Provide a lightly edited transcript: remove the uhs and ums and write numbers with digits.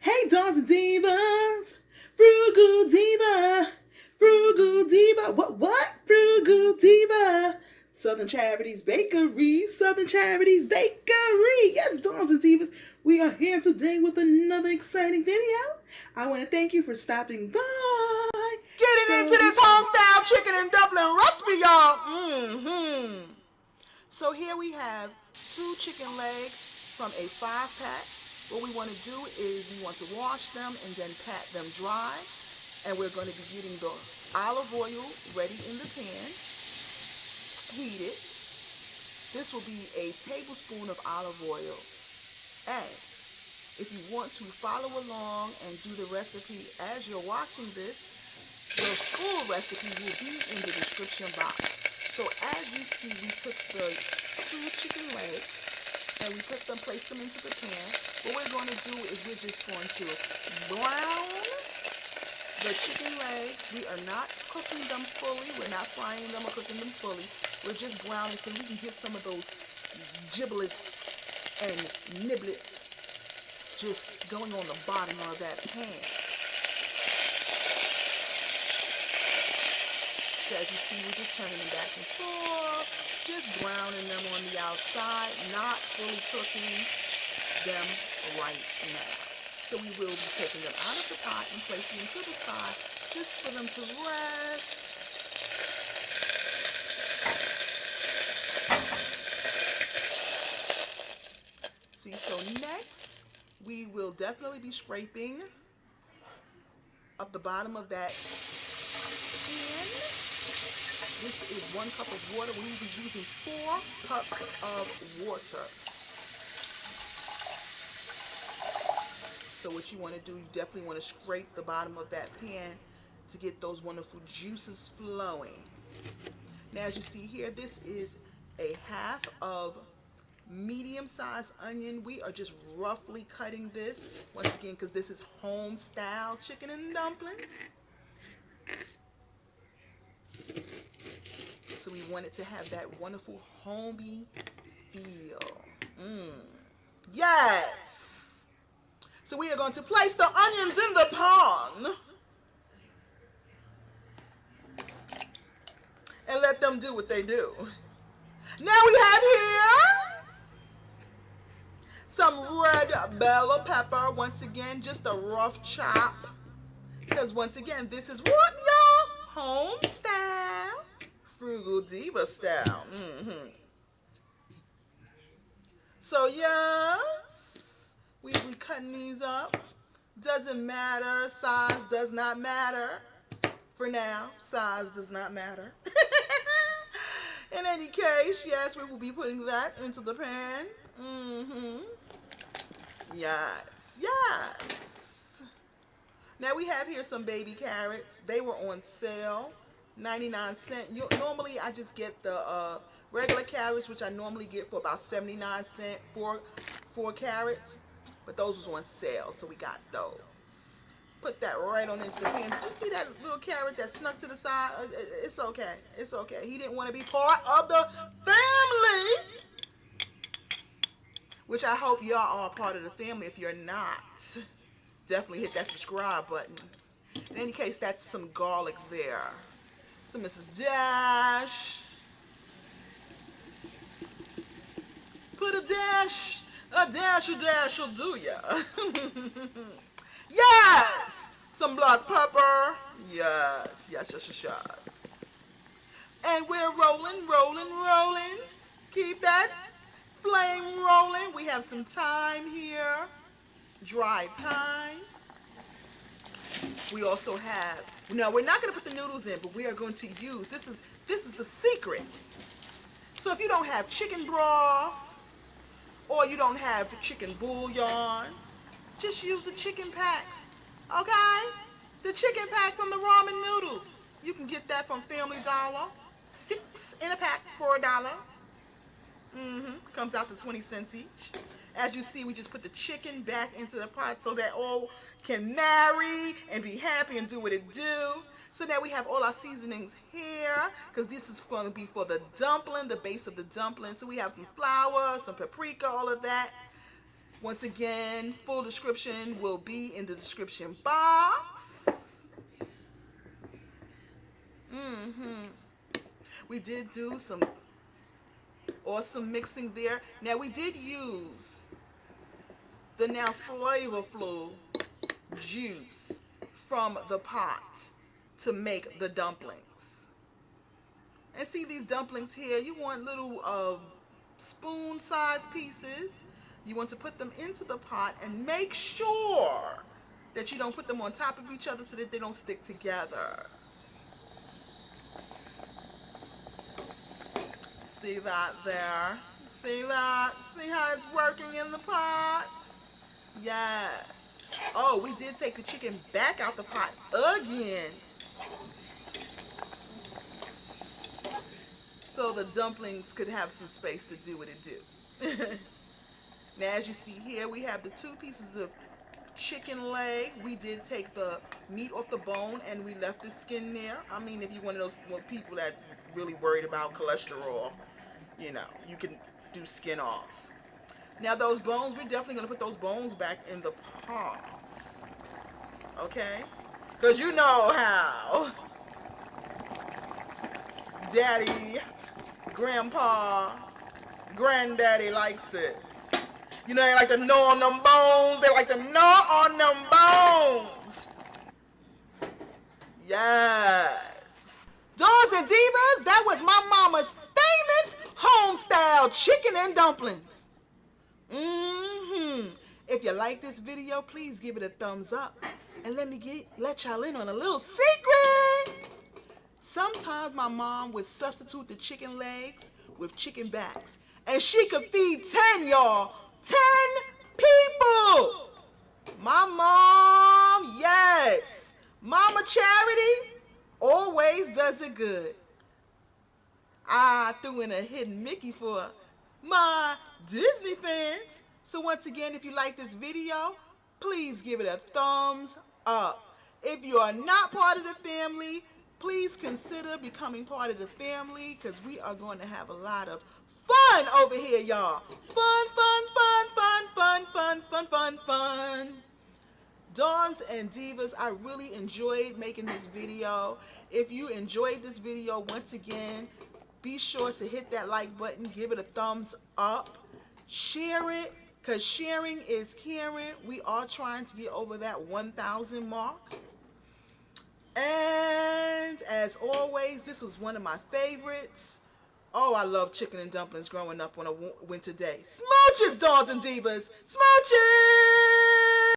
Hey, Dons and Divas! Frugal Diva! Frugal Diva! What? Frugal Diva! Southern Charities Bakery! Southern Charities Bakery! Yes, Dons and Divas! We are here today with another exciting video. I want to thank you for stopping by. Getting into this home-style chicken and dumpling recipe, y'all. So here we have 2 chicken legs from a 5-pack. What we want to do is we want to wash them and then pat them dry. And we're going to be getting the olive oil ready in the pan, heated. This will be a tablespoon of olive oil. And if you want to follow along and do the recipe as you're watching this, the full recipe will be in the description box. So as you see, we put the 2 chicken legs and we place them into the pan. What we're going to do is we're just going to brown the chicken legs. We are not cooking them fully. We're not frying them or cooking them fully. We're just browning so we can get some of those giblets and niblets just going on the bottom of that pan. So as you see, we're just turning them back and forth, just browning them on the outside, not fully cooking them right now. So we will be taking them out of the pot and placing them to the side just for them to rest. See, so next we will definitely be scraping up the bottom of that pan. This is 1 cup of water. We will be using 4 cups of water. So what you want to do, you definitely want to scrape the bottom of that pan to get those wonderful juices flowing. Now as you see here, this is a half of medium-sized onion. We are just roughly cutting this, once again, because this is home-style chicken and dumplings. So we want it to have that wonderful homey feel. Yes! So we are going to place the onions in the pan and let them do what they do. Now we have here some red bell pepper. Once again, just a rough chop. Because once again, this is what, y'all? Home style. Frugal Diva style. So yes, we cutting these up. Doesn't matter. Size does not matter. For now, size does not matter. In any case, yes, we will be putting that into the pan. Yes, yes. Now we have here some baby carrots. They were on sale, 99 cents. Normally I just get the regular carrots, which I normally get for about 79 cents for 4 carrots. But those was on sale, so we got those. Put that right on into the pan. Did you see that little carrot that snuck to the side? It's okay. It's okay. He didn't want to be part of the family. Which I hope y'all are part of the family. If you're not, definitely hit that subscribe button. In any case, that's some garlic there. Some Mrs. Dash. Put a dash will do ya. Yes! Some black pepper. Yes. And we're rolling. Keep that flame rolling. We have some thyme here. Dried thyme. We also have, now we're not going to put the noodles in, but we are going to use, this is the secret. So if you don't have chicken broth, or you don't have chicken bouillon, just use the chicken pack, okay? The chicken pack from the ramen noodles. You can get that from Family Dollar. 6 in a pack for $1. Comes out to 20 cents each. As you see, we just put the chicken back into the pot so that all can marry and be happy and do what it do. So now we have all our seasonings here, because this is going to be for the dumpling, the base of the dumpling. So we have some flour, some paprika, all of that. Once again, full description will be in the description box. We did do some awesome mixing there. Now we did use the now flavorful juice from the pot to make the dumplings. And see these dumplings here, you want little spoon-sized pieces. You want to put them into the pot and make sure that you don't put them on top of each other so that they don't stick together. See that there? See that? See how it's working in the pot? Yes. Oh, we did take the chicken back out the pot again, so the dumplings could have some space to do what it do. Now, as you see here, we have the 2 pieces of chicken leg. We did take the meat off the bone and we left the skin there. I mean, if you're one of those people that really worried about cholesterol, you know, you can do skin off. Now those bones, we're definitely going to put those bones back in the pot. Okay? Because you know how Daddy, Grandpa, Granddaddy likes it. You know, they like to gnaw on them bones. They like to gnaw on them bones. Yes. Dolls and Divas, that was my mama's famous home-style chicken and dumplings. If you like this video, please give it a thumbs up. And let y'all in on a little secret. Sometimes my mom would substitute the chicken legs with chicken backs. And she could feed 10, y'all. 10 people. My mom, yes. Mama Charity always does it good. I threw in a hidden Mickey for my Disney fans. So once again, if you like this video, please give it a thumbs up. If you are not part of the family, please consider becoming part of the family, because we are going to have a lot of fun over here, y'all. Fun, fun, fun, fun, fun, fun, fun, fun, fun. Dawns and Divas, I really enjoyed making this video. If you enjoyed this video, once again, be sure to hit that like button, give it a thumbs up, share it, because sharing is caring. We are trying to get over that 1,000 mark. And as always, this was one of my favorites. Oh, I love chicken and dumplings growing up on a winter day. Smooches, Dawns and Divas. Smooches!